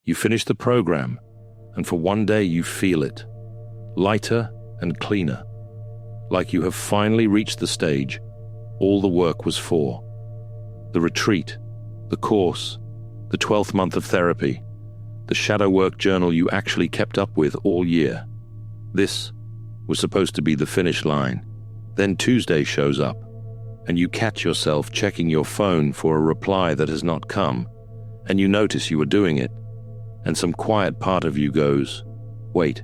You finish the program, and for one day you feel it, lighter and cleaner, like you have finally reached the stage all the work was for. The retreat, the course, the 12th month of therapy, the shadow work journal you actually kept up with all year. This was supposed to be the finish line. Then Tuesday shows up, and you catch yourself checking your phone for a reply that has not come, and you notice you were doing it, and some quiet part of you goes, "Wait,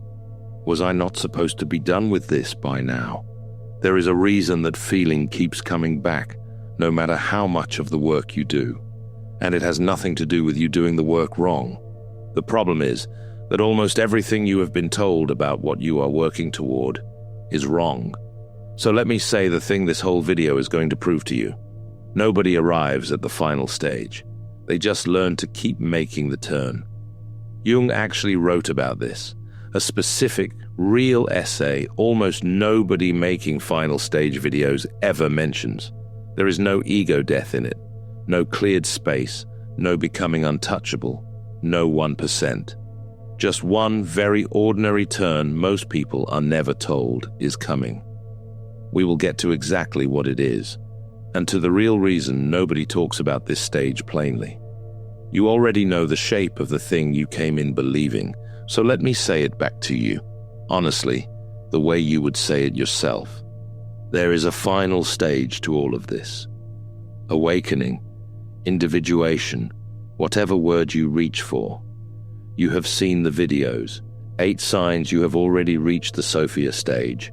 was I not supposed to be done with this by now?" There is a reason that feeling keeps coming back, no matter how much of the work you do, and it has nothing to do with you doing the work wrong. The problem is that almost everything you have been told about what you are working toward is wrong. So let me say the thing this whole video is going to prove to you. Nobody arrives at the final stage. They just learn to keep making the turn. Jung actually wrote about this, a specific, real essay almost nobody making final stage videos ever mentions. There is no ego death in it, no cleared space, no becoming untouchable, no 1%. Just one very ordinary turn most people are never told is coming. We will get to exactly what it is, and to the real reason nobody talks about this stage plainly. You already know the shape of the thing you came in believing, so let me say it back to you, honestly, the way you would say it yourself. There is a final stage to all of this. Awakening, individuation, whatever word you reach for. You have seen the videos, 8 signs you have already reached the Sophia stage.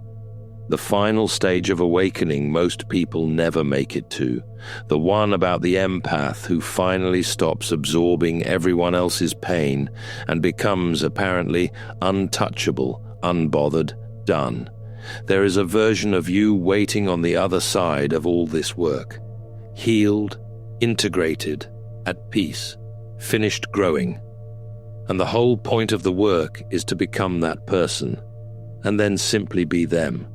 The final stage of awakening most people never make it to, the one about the empath who finally stops absorbing everyone else's pain and becomes apparently untouchable, unbothered, done. There is a version of you waiting on the other side of all this work, healed, integrated, at peace, finished growing. And the whole point of the work is to become that person, and then simply be them.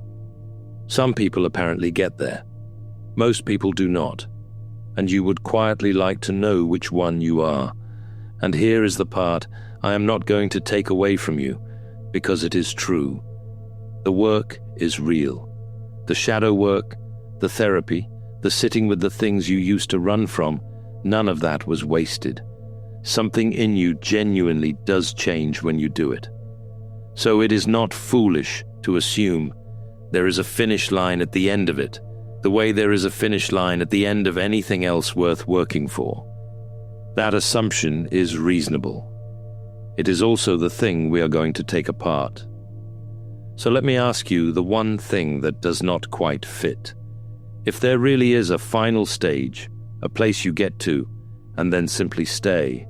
Some people apparently get there. Most people do not. And you would quietly like to know which one you are. And here is the part I am not going to take away from you, because it is true. The work is real. The shadow work, the therapy, the sitting with the things you used to run from, none of that was wasted. Something in you genuinely does change when you do it. So it is not foolish to assume there is a finish line at the end of it, the way there is a finish line at the end of anything else worth working for. That assumption is reasonable. It is also the thing we are going to take apart. So let me ask you the one thing that does not quite fit. If there really is a final stage, a place you get to, and then simply stay,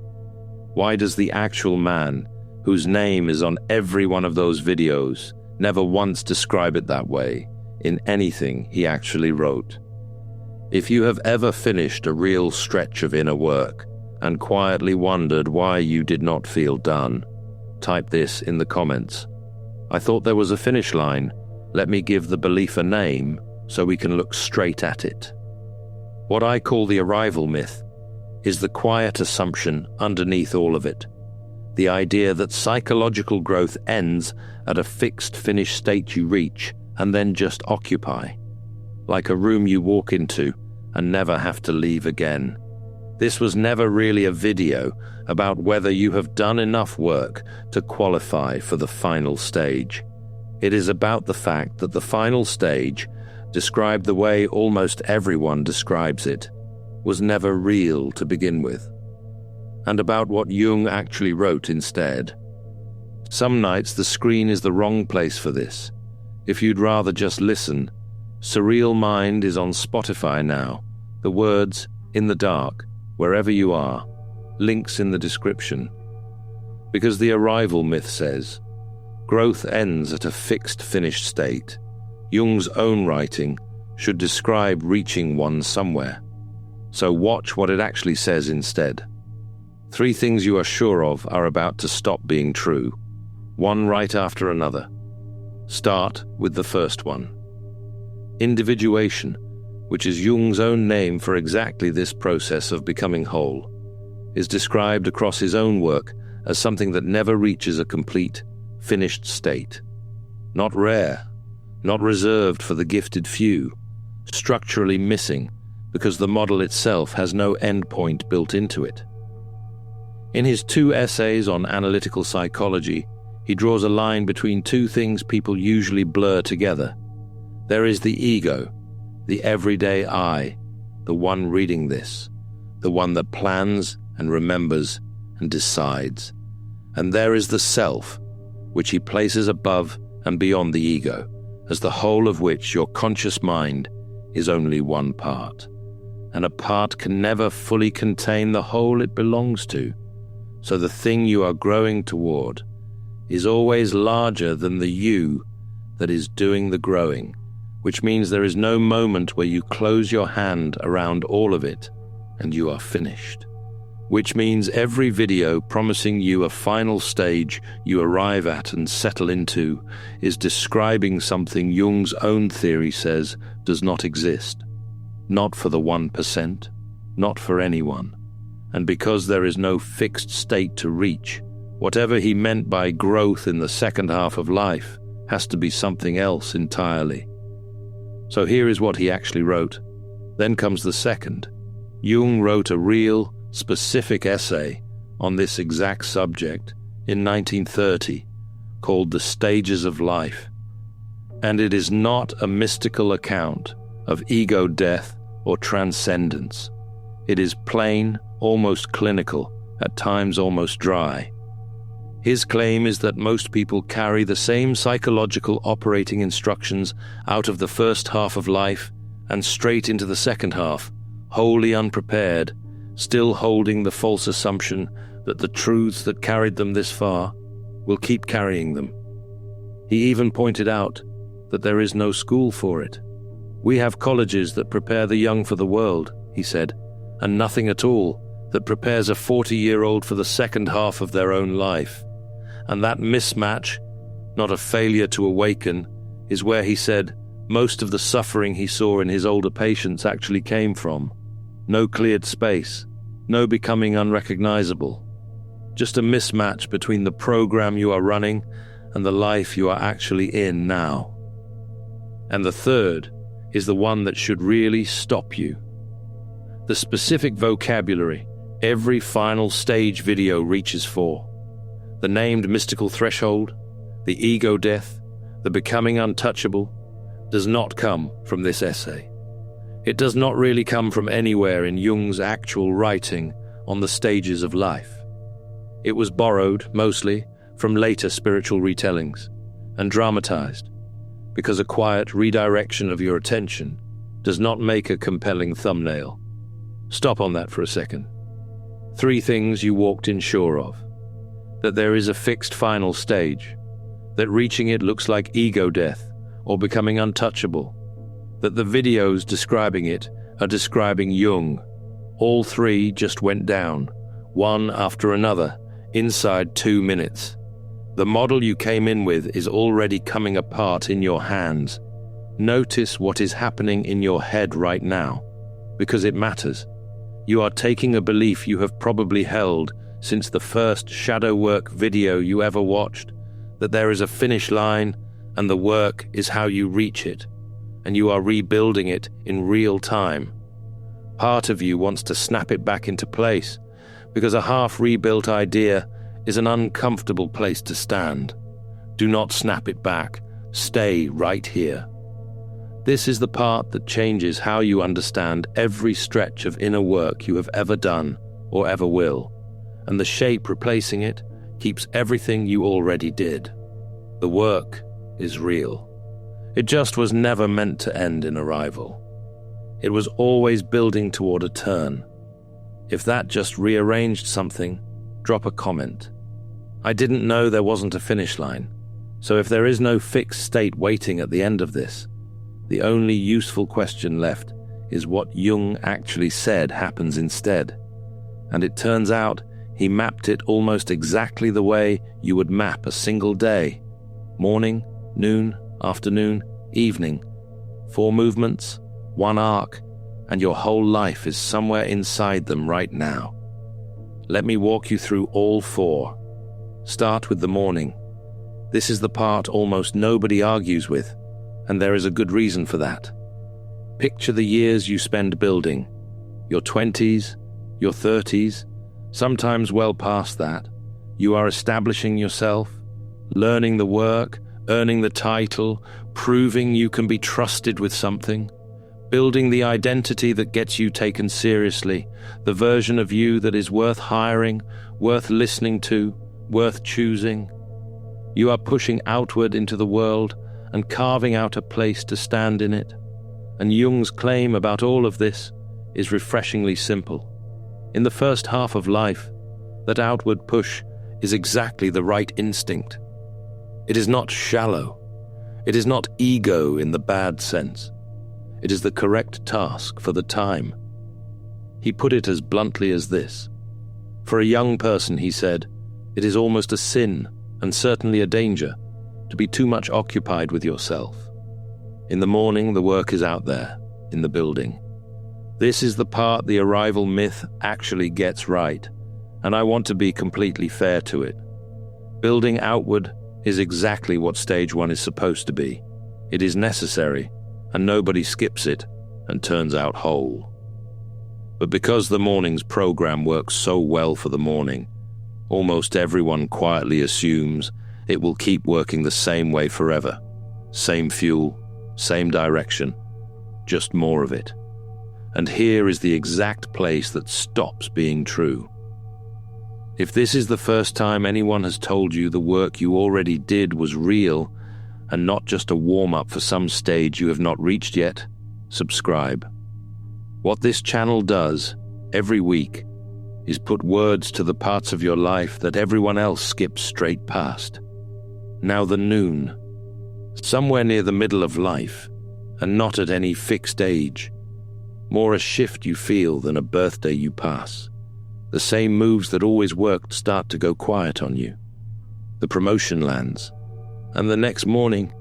why does the actual man, whose name is on every one of those videos, never once describe it that way in anything he actually wrote? If you have ever finished a real stretch of inner work and quietly wondered why you did not feel done, type this in the comments. I thought there was a finish line. Let me give the belief a name so we can look straight at it. What I call the arrival myth is the quiet assumption underneath all of it. The idea that psychological growth ends at a fixed finished state you reach and then just occupy, like a room you walk into and never have to leave again. This was never really a video about whether you have done enough work to qualify for the final stage. It is about the fact that the final stage, described the way almost everyone describes it, was never real to begin with. And about what Jung actually wrote instead. Some nights the screen is the wrong place for this. If you'd rather just listen, Surreal Mind is on Spotify now. The words, in the dark, wherever you are, links in the description. Because the arrival myth says, growth ends at a fixed finished state. Jung's own writing should describe reaching one somewhere. So watch what it actually says instead. 3 things you are sure of are about to stop being true, one right after another. Start with the first one. Individuation, which is Jung's own name for exactly this process of becoming whole, is described across his own work as something that never reaches a complete, finished state. Not rare, not reserved for the gifted few, structurally missing because the model itself has no endpoint built into it. In his 2 essays on analytical psychology, he draws a line between 2 things people usually blur together. There is the ego, the everyday I, the one reading this, the one that plans and remembers and decides. And there is the self, which he places above and beyond the ego, as the whole of which your conscious mind is only one part. And a part can never fully contain the whole it belongs to. So the thing you are growing toward is always larger than the you that is doing the growing, which means there is no moment where you close your hand around all of it and you are finished. Which means every video promising you a final stage you arrive at and settle into is describing something Jung's own theory says does not exist. Not for the 1%, not for anyone. And because there is no fixed state to reach, whatever he meant by growth in the second half of life has to be something else entirely. So here is what he actually wrote. Then comes the second. Jung wrote a real, specific essay on this exact subject in 1930 called The Stages of Life. And it is not a mystical account of ego death or transcendence. It is plain, almost clinical, at times almost dry. His claim is that most people carry the same psychological operating instructions out of the first half of life and straight into the second half, wholly unprepared, still holding the false assumption that the truths that carried them this far will keep carrying them. He even pointed out that there is no school for it. We have colleges that prepare the young for the world, he said, and nothing at all that prepares a 40-year-old for the second half of their own life. And that mismatch, not a failure to awaken, is where he said most of the suffering he saw in his older patients actually came from. No cleared space, no becoming unrecognizable. Just a mismatch between the program you are running and the life you are actually in now. And the third is the one that should really stop you. The specific vocabulary every final stage video reaches for. The named mystical threshold, the ego death, the becoming untouchable, does not come from this essay. It does not really come from anywhere in Jung's actual writing on the stages of life. It was borrowed, mostly, from later spiritual retellings, and dramatized, because a quiet redirection of your attention does not make a compelling thumbnail. Stop on that for a second. 3 things you walked in sure of. That there is a fixed final stage, that reaching it looks like ego death or becoming untouchable, that the videos describing it are describing Jung. All 3 just went down, one after another, inside 2 minutes. The model you came in with is already coming apart in your hands. Notice what is happening in your head right now, because it matters. You are taking a belief you have probably held since the first shadow work video you ever watched, that there is a finish line and the work is how you reach it, and you are rebuilding it in real time. Part of you wants to snap it back into place, because a half-rebuilt idea is an uncomfortable place to stand. Do not snap it back. Stay right here. This is the part that changes how you understand every stretch of inner work you have ever done or ever will, and the shape replacing it keeps everything you already did. The work is real. It just was never meant to end in arrival. It was always building toward a turn. If that just rearranged something, drop a comment. I didn't know there wasn't a finish line, so if there is no fixed state waiting at the end of this, the only useful question left is what Jung actually said happens instead. And it turns out he mapped it almost exactly the way you would map a single day. Morning, noon, afternoon, evening. 4 movements, 1 arc, and your whole life is somewhere inside them right now. Let me walk you through all 4, Start with the morning. This is the part almost nobody argues with, and there is a good reason for that. Picture the years you spend building, your 20s, your 30s, sometimes well past that. You are establishing yourself, learning the work, earning the title, proving you can be trusted with something, building the identity that gets you taken seriously, the version of you that is worth hiring, worth listening to, worth choosing. You are pushing outward into the world and carving out a place to stand in it. And Jung's claim about all of this is refreshingly simple. In the first half of life, that outward push is exactly the right instinct. It is not shallow. It is not ego in the bad sense. It is the correct task for the time. He put it as bluntly as this. For a young person, he said, it is almost a sin, and certainly a danger, to be too much occupied with yourself. In the morning, the work is out there, in the building. This is the part the arrival myth actually gets right, and I want to be completely fair to it. Building outward is exactly what stage one is supposed to be. It is necessary, and nobody skips it and turns out whole. But because the morning's program works so well for the morning, almost everyone quietly assumes it will keep working the same way forever. Same fuel, same direction, just more of it. And here is the exact place that stops being true. If this is the first time anyone has told you the work you already did was real and not just a warm-up for some stage you have not reached yet, subscribe. What this channel does every week is put words to the parts of your life that everyone else skips straight past. Now the noon, somewhere near the middle of life, and not at any fixed age. More a shift you feel than a birthday you pass. The same moves that always worked start to go quiet on you. The promotion lands, and the next morning,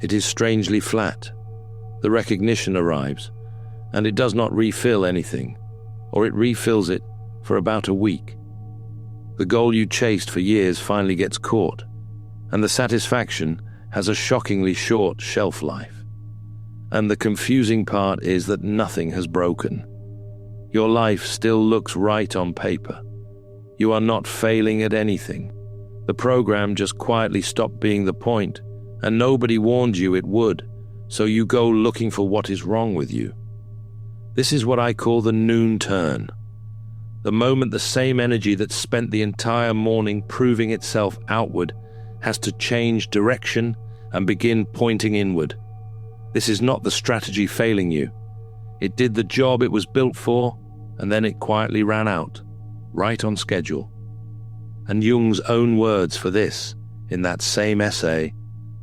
it is strangely flat. The recognition arrives, and it does not refill anything, or it refills it for about a week. The goal you chased for years finally gets caught, and the satisfaction has a shockingly short shelf life. And the confusing part is that nothing has broken. Your life still looks right on paper. You are not failing at anything. The program just quietly stopped being the point, and nobody warned you it would, so you go looking for what is wrong with you. This is what I call the noon turn. The moment the same energy that spent the entire morning proving itself outward has to change direction and begin pointing inward. This is not the strategy failing you. It did the job it was built for, and then it quietly ran out, right on schedule. And Jung's own words for this, in that same essay,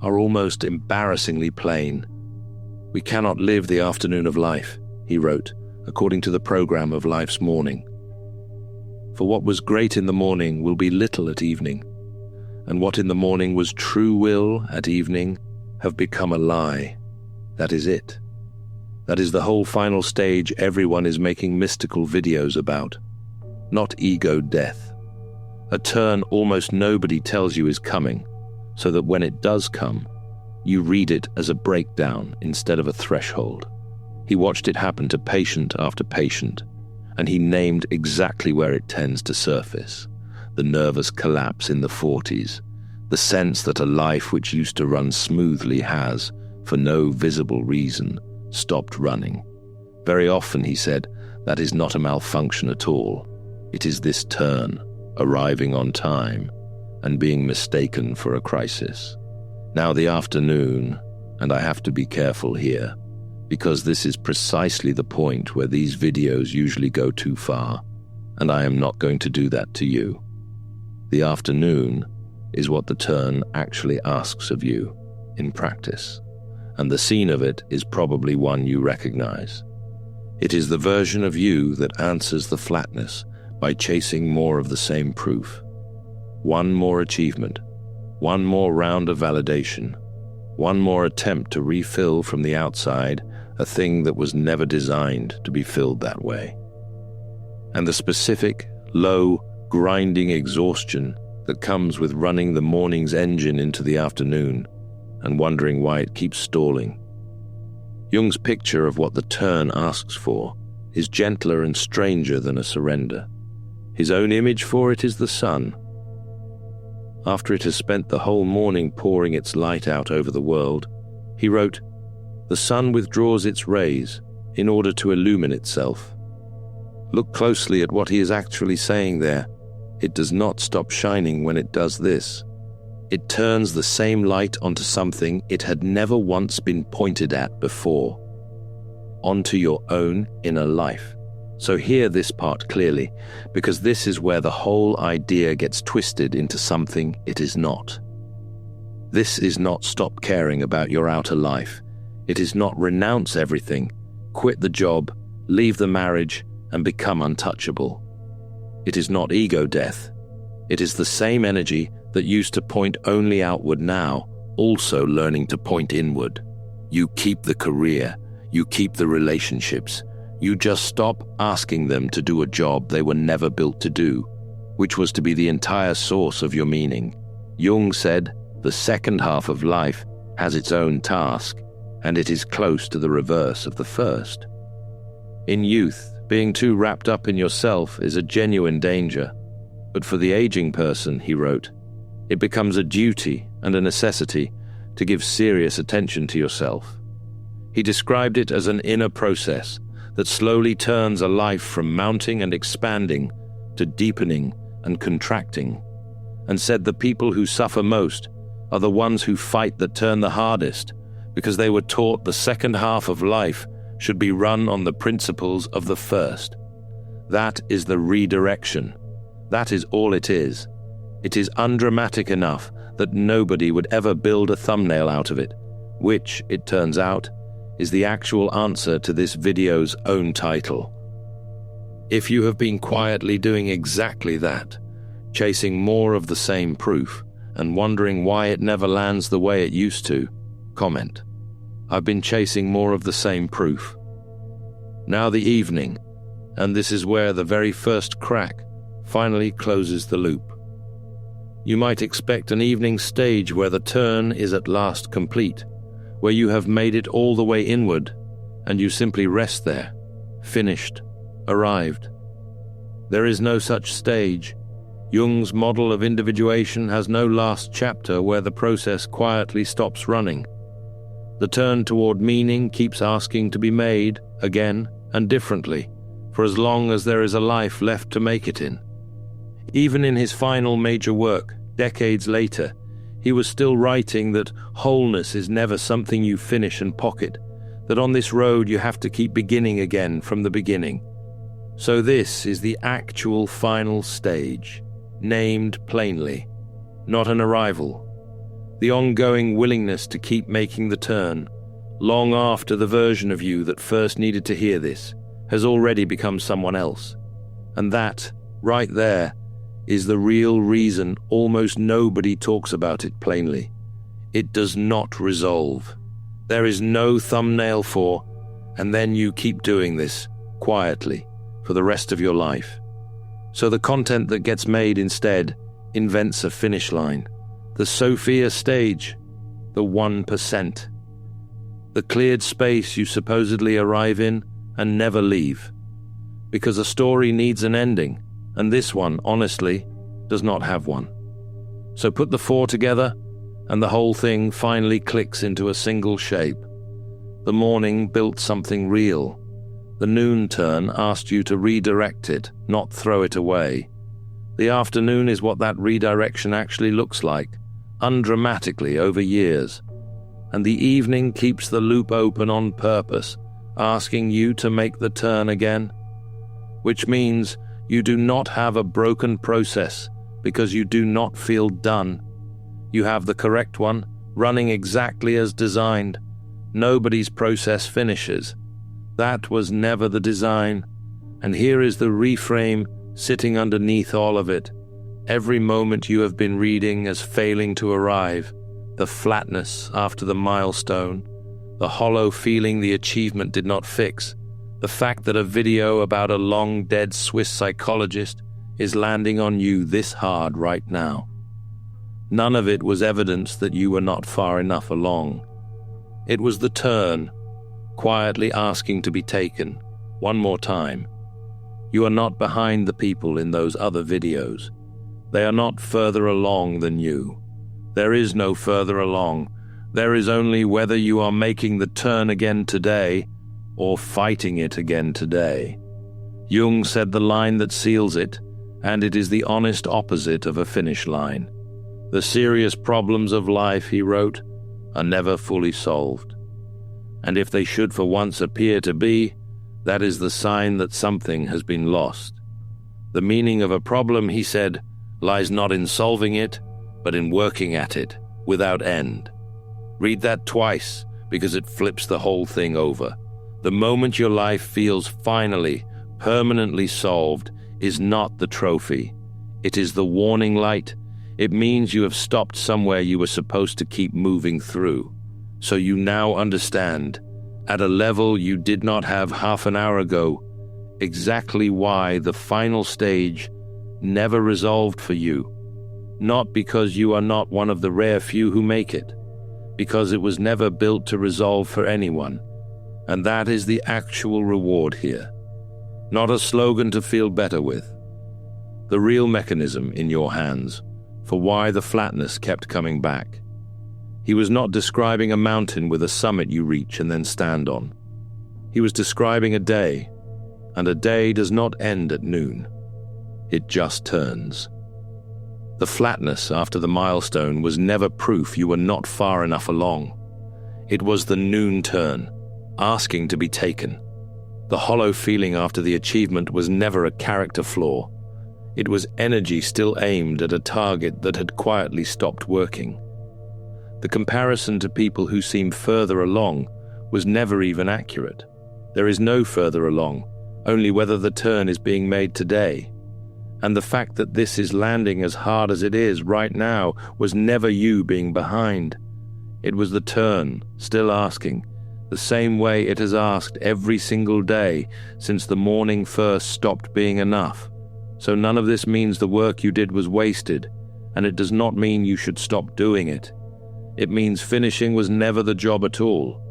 are almost embarrassingly plain. We cannot live the afternoon of life, he wrote, according to the program of life's morning. For what was great in the morning will be little at evening, and what in the morning was true will at evening have become a lie. That is it. That is the whole final stage everyone is making mystical videos about. Not ego death. A turn almost nobody tells you is coming, so that when it does come, you read it as a breakdown instead of a threshold. He watched it happen to patient after patient, and he named exactly where it tends to surface. The nervous collapse in the 40s, the sense that a life which used to run smoothly has, for no visible reason, stopped running. Very often, he said, that is not a malfunction at all. It is this turn, arriving on time, and being mistaken for a crisis. Now the afternoon, and I have to be careful here, because this is precisely the point where these videos usually go too far, and I am not going to do that to you. The afternoon is what the turn actually asks of you in practice, and the scene of it is probably one you recognize. It is the version of you that answers the flatness by chasing more of the same proof. One more achievement, one more round of validation, one more attempt to refill from the outside a thing that was never designed to be filled that way. And the specific, low, grinding exhaustion that comes with running the morning's engine into the afternoon and wondering why it keeps stalling. Jung's picture of what the turn asks for is gentler and stranger than a surrender. His own image for it is the sun. After it has spent the whole morning pouring its light out over the world, he wrote, "The sun withdraws its rays in order to illumine itself." Look closely at what he is actually saying there. It does not stop shining when it does this. It turns the same light onto something it had never once been pointed at before, onto your own inner life. So hear this part clearly, because this is where the whole idea gets twisted into something it is not. This is not stop caring about your outer life. It is not renounce everything, quit the job, leave the marriage, and become untouchable. It is not ego death. It is the same energy that used to point only outward now, also learning to point inward. You keep the career, you keep the relationships, you just stop asking them to do a job they were never built to do, which was to be the entire source of your meaning. Jung said, the second half of life has its own task, and it is close to the reverse of the first. In youth, being too wrapped up in yourself is a genuine danger, but for the aging person, he wrote, it becomes a duty and a necessity to give serious attention to yourself. He described it as an inner process that slowly turns a life from mounting and expanding to deepening and contracting, and said the people who suffer most are the ones who fight the turn the hardest, because they were taught the second half of life should be run on the principles of the first. That is the redirection. That is all it is. It is undramatic enough that nobody would ever build a thumbnail out of it, which, it turns out, is the actual answer to this video's own title. If you have been quietly doing exactly that, chasing more of the same proof, and wondering why it never lands the way it used to, comment, I've been chasing more of the same proof. Now the evening, and this is where the very first crack finally closes the loop. You might expect an evening stage where the turn is at last complete, where you have made it all the way inward, and you simply rest there, finished, arrived. There is no such stage. Jung's model of individuation has no last chapter where the process quietly stops running. The turn toward meaning keeps asking to be made, again and differently, for as long as there is a life left to make it in. Even in his final major work, decades later, he was still writing that wholeness is never something you finish and pocket, that on this road you have to keep beginning again from the beginning. So this is the actual final stage, named plainly, not an arrival. The ongoing willingness to keep making the turn, long after the version of you that first needed to hear this has already become someone else. And that, right there, is the real reason almost nobody talks about it plainly. It does not resolve. There is no thumbnail for, and then you keep doing this, quietly, for the rest of your life. So the content that gets made instead invents a finish line. The Sophia stage, the 1%. The cleared space you supposedly arrive in and never leave. Because a story needs an ending, and this one, honestly, does not have one. So put the 4 together, and the whole thing finally clicks into a single shape. The morning built something real. The noon turn asked you to redirect it, not throw it away. The afternoon is what that redirection actually looks like, undramatically over years. And the evening keeps the loop open on purpose, asking you to make the turn again. Which means you do not have a broken process because you do not feel done. You have the correct one, running exactly as designed. Nobody's process finishes. That was never the design. And here is the reframe sitting underneath all of it. Every moment you have been reading as failing to arrive, the flatness after the milestone, the hollow feeling the achievement did not fix, the fact that a video about a long-dead Swiss psychologist is landing on you this hard right now. None of it was evidence that you were not far enough along. It was the turn, quietly asking to be taken, one more time. You are not behind the people in those other videos. They are not further along than you. There is no further along. There is only whether you are making the turn again today or fighting it again today. Jung said the line that seals it, and it is the honest opposite of a finish line. The serious problems of life, he wrote, are never fully solved. And if they should for once appear to be, that is the sign that something has been lost. The meaning of a problem, he said, lies not in solving it, but in working at it, without end. Read that twice, because it flips the whole thing over. The moment your life feels finally, permanently solved is not the trophy. It is the warning light. It means you have stopped somewhere you were supposed to keep moving through. So you now understand, at a level you did not have half an hour ago, exactly why the final stage never resolved for you. Not because you are not one of the rare few who make it, because it was never built to resolve for anyone. And that is the actual reward here. Not a slogan to feel better with. The real mechanism in your hands for why the flatness kept coming back. He was not describing a mountain with a summit you reach and then stand on. He was describing a day, and a day does not end at noon. It just turns. The flatness after the milestone was never proof you were not far enough along. It was the noon turn, asking to be taken. The hollow feeling after the achievement was never a character flaw. It was energy still aimed at a target that had quietly stopped working. The comparison to people who seem further along was never even accurate. There is no further along, only whether the turn is being made today. And the fact that this is landing as hard as it is right now was never you being behind. It was the turn, still asking, the same way it has asked every single day since the morning first stopped being enough. So none of this means the work you did was wasted, and it does not mean you should stop doing it. It means finishing was never the job at all.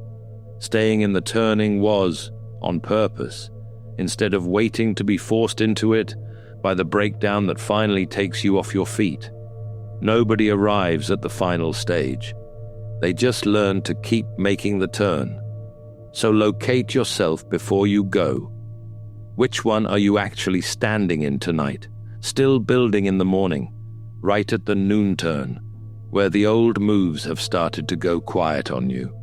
Staying in the turning was, on purpose, instead of waiting to be forced into it by the breakdown that finally takes you off your feet. Nobody arrives at the final stage. They just learn to keep making the turn. So locate yourself before you go. Which one are you actually standing in tonight, still building in the morning, right at the noon turn, where the old moves have started to go quiet on you,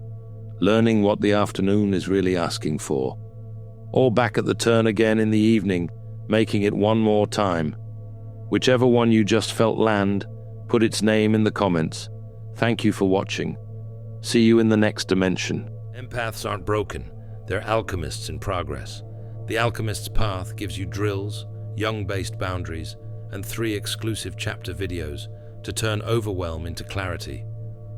learning what the afternoon is really asking for, or back at the turn again in the evening, making it one more time. Whichever one you just felt land, put its name in the comments. Thank you for watching. See you in the next dimension. Empaths aren't broken, they're alchemists in progress. The Alchemist's Path gives you drills, Jung-based boundaries, and 3 exclusive chapter videos to turn overwhelm into clarity.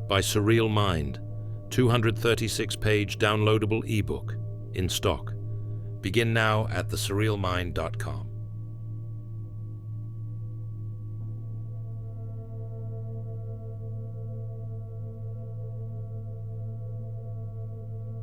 By Surreal Mind, 236-page downloadable ebook in stock. Begin now at thesurrealmind.com.